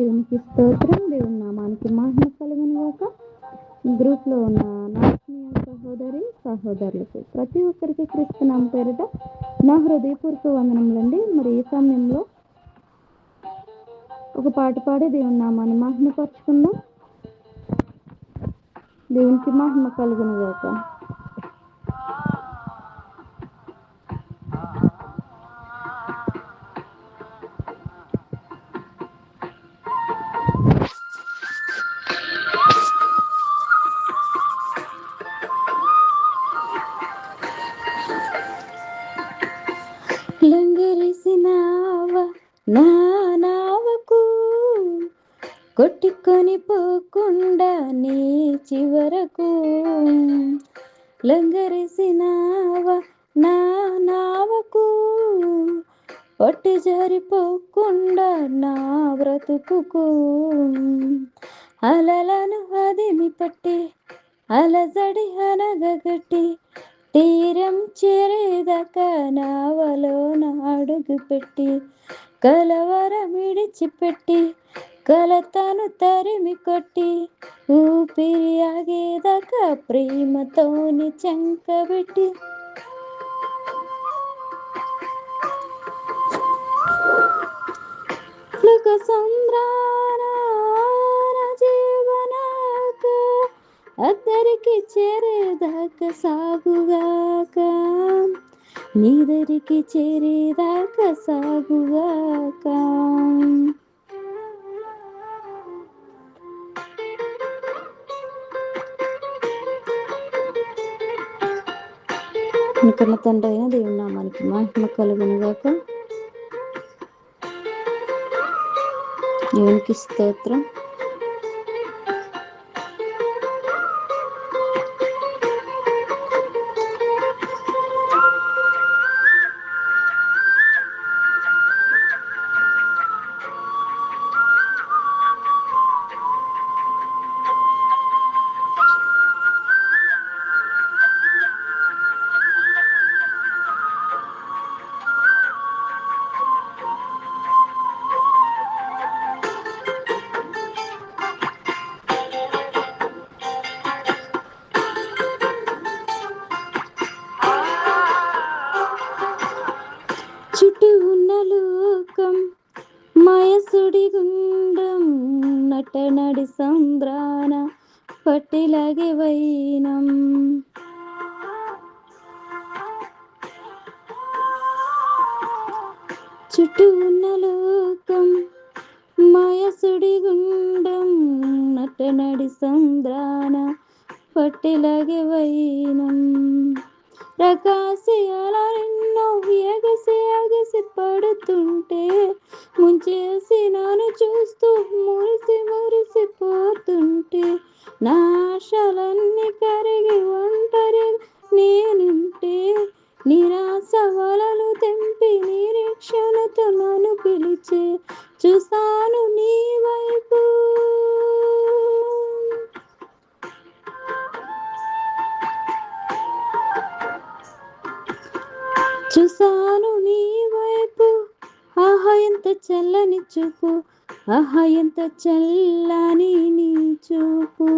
దేవునికి స్తోత్రం. దేవుని నామానికి మహిమ కలుగును గాక. గ్రూప్లో ఉన్న నా ఆత్మీయ సహోదరి సహోదరులకు ప్రతి ఒక్కరికి క్రీస్తు నామం పేరిట నా హృదయపూర్వక వందనములండి. మరి ఈ సమయంలో ఒక పాట పాడి దేవుని నామాన్ని మహిమపరచుకుందాం. దేవునికి మహిమ కలుగును గాక. లంగరేసినావ నా నావకు, కొట్టుకొని పోకుండా నీ చివరకు. లంగరేసినావ నా నావకు, పట్టు జారిపోకుండా నా బ్రతుకుకు. అలలను అదిమి పట్టి అలజడి అనగగట్టి, తీరం చేరేదాకా నావలోన అడుగు పెట్టి, కలవరం విడిచిపెట్టి కలతను తరిమి కొట్టి, ఊపిరి ఆగేదాకా ప్రేమతోని చంకబెట్టి, లోక సంద్రాన జీవనాక అద్దరికి చేరేదాకా సాగుగాక, నీదరికి చేరేదాకా సాగుగాక. కన్న తండ్రి అయిన దేవుని నామానికి మహిమ కలుగును గాక. దేవునికి స్తోత్రం. చుట్టూ ఉన్న లోకం మయసుడి గుండం, నటనడి సంద్రాన పట్టిలాగే వైనం. చుట్టూ ఉన్న లోకం మయసుడి గుండం, నటనడి సంద్రాన పట్టిలాగే వైనం. రకాశయాలెన్నో ఎగసి పడుతుంటే, ముంచేసి నన్ను చూస్తూ మురిసిపోతుంటే, నా ఆశలన్నీ కరిగి ఒంటరి నేనుంటే, నిరాశ వలలు తెంపి నిరీక్షణతో నన్ను పిలిచే, చూసాను నీ వైపు, చూసాను నీ వైపు. ఆహా ఎంత చల్లని చూపు, ఆహా ఎంత చల్లని నీ చూపు.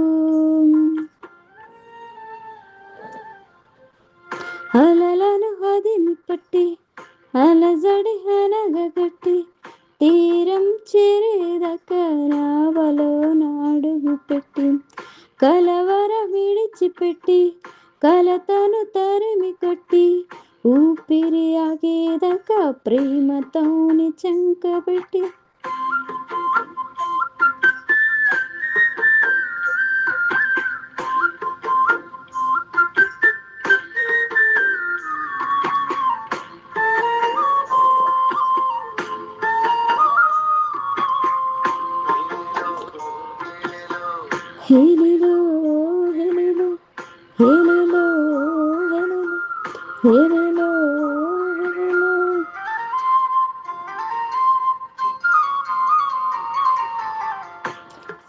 అలలను అదిమి పట్టి అలజడి అనగగట్టి, తీరం చేరేదాకా నావలోన అడుగు పెట్టి, కలవరం విడిచిపెట్టి కలతను తరిమి కొట్టి, ఊపిరి ఆగేదాకా ప్రేమతోని చంకబెట్టి, హేలిలో హేలిలో హేలిలో హేలిలో హేలిలో.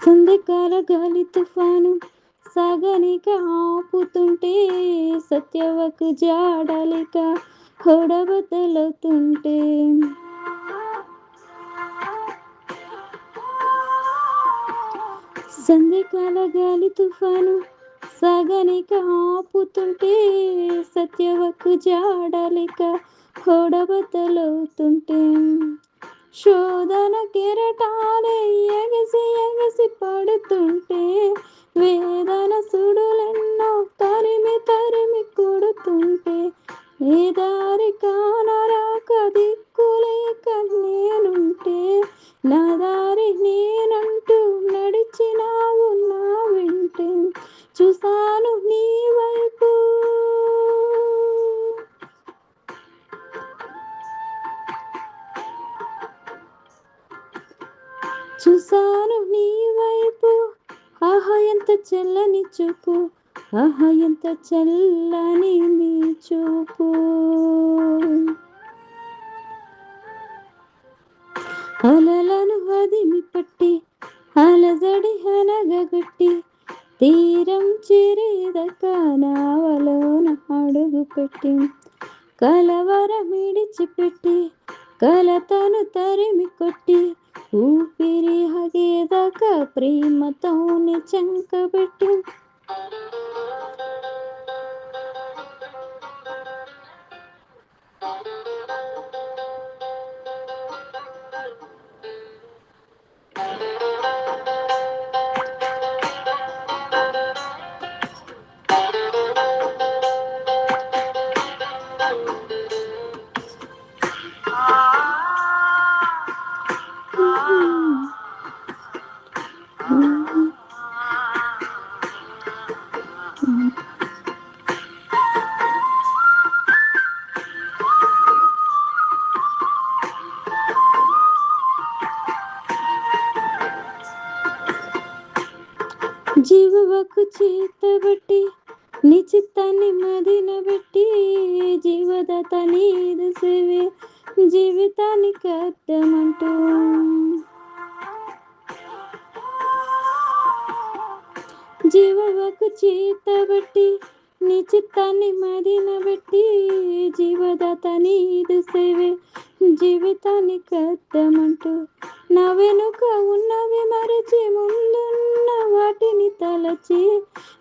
సంధ్యకాల గాలి తుఫాను సాగనిక ఆపుతుంటే, సత్యవకు జాడలిక హొడబద్దలవుతుంటే, సంధ్యకాల గాలి తుఫాను సాగనిక ఆపుతుంటే, సత్యవకు జాడలిక హోడబద్దలవుతుంటే, శోధన కెరటాలే ఎగసి ఎగసి పడుతుంటే, వేదన సుడులెన్నో తరిమి తరిమి కొడుతుంటే, ఏ దారి కానరాక దిక్కులేక నేనుంటే, నా దారి నేనంటూ నడిచినావు నా వెంటే, చూసాను నీ వైపు చూసాను నీ వైపు, ఆహా ఎంత చల్లని చూపు, ఆహా ఎంత చల్లని నీ చూపు. అలలను అదిమి పట్టి అలజడి అనగగొట్టి, తీరం చేరేదక నావలోన అడుగు పెట్టి, కలవరమిడిచిపెట్టి కలతను తరిమి కొట్టి, ఊపిరి ఆగేదాకా ప్రేమతోనే చంకబెట్టి, జీవవకు చేతబట్టి నీ చిత్తాన్ని మదినబెట్టి, జీవదాత నీదు సేవే జీవితానికి అర్థమంటూ, జీవవకు చేతబట్టి నీ చిత్తాన్ని మదినబెట్టి, జీవదాత నీదు సేవే జీవితానికి అర్థమంటూ, నా వెనుక ఉన్నవి మరచి ముందున్న వాటిని తలచి,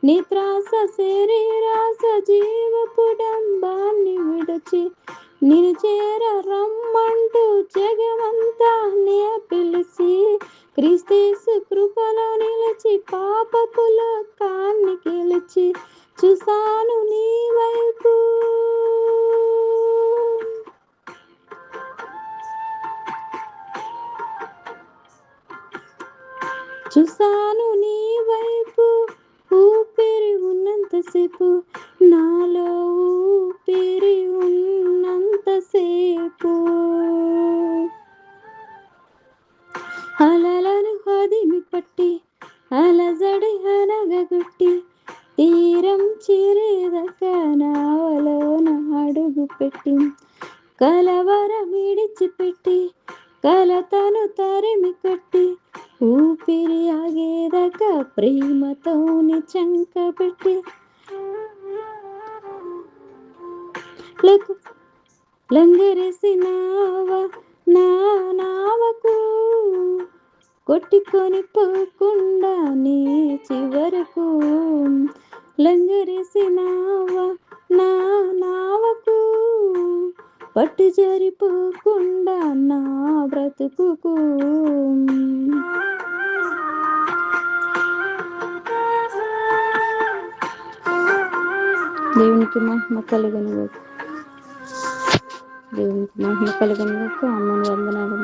నీ త్రాస శరీరాస జీవపు డంబాన్ని విడచి, నిన్ను చేర రమ్మంటూ జగమంతా నే పిలిచి, క్రీస్తేసు కృపలో నిలిచి పాపపు లోకాన్ని గెలిచి, చూసాను నీ వైపు చూసాను నీ వైపు, ఊపిరి ఉన్నంతసేపు నాలో ఊపిరి ఉన్నంతసేపు, అలలను అదిమి పట్టి అలజడి అనగగొట్టి, తీరం చేరేదక నావలోన అడుగు పెట్టి, కలవరమిడిచిపెట్టి కలతను తరిమి కొట్టి, ఊపిరి ఆగేదాకా ప్రేమతోని చంకబెట్టి, లంగరేసినావా నా నావకు, కొట్టుకొని పోకుండా నీ చివరకు, లంగరేసినావా నా నావకు, పట్టు జారిపోకుండా నా బ్రతుకుకు. దేవునికి మహిమ కలుగును గాక. దేవునికి మహిమ కలుగును గాక. అమ్మని వందనాలు.